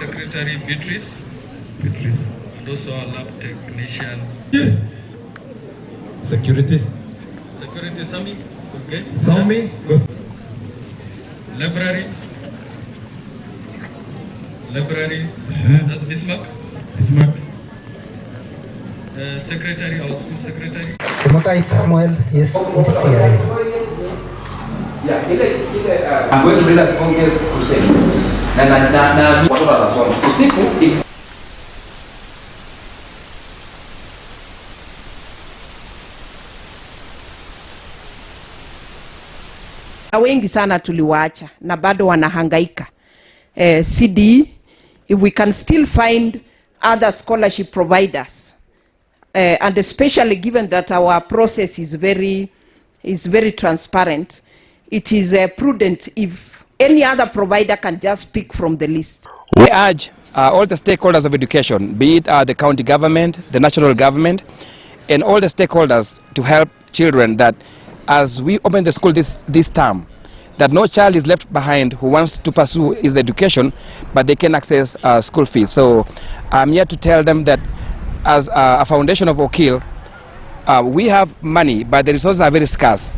Secretary Beatrice. And also our lab technician. Yeah. Security. Security Sami. Okay. Sami. Library. That's Bismarck. Secretary, our school secretary. Tumakai Samuel is here. Yeah, I'm going to read as long as Hussein. Na watu wanasoma. Usiku wengi sana tuliwaacha na bado wanahangaika. CD, if we can still find other scholarship providers, and especially given that our process is very transparent, it is prudent if any other provider can just pick from the list. We urge all the stakeholders of education, be it the county government, the national government, and all the stakeholders to help children that as we open the school this term, that no child is left behind who wants to pursue his education, but they can access school fees. So I'm here to tell them that as a foundation of Okil, we have money, but the resources are very scarce.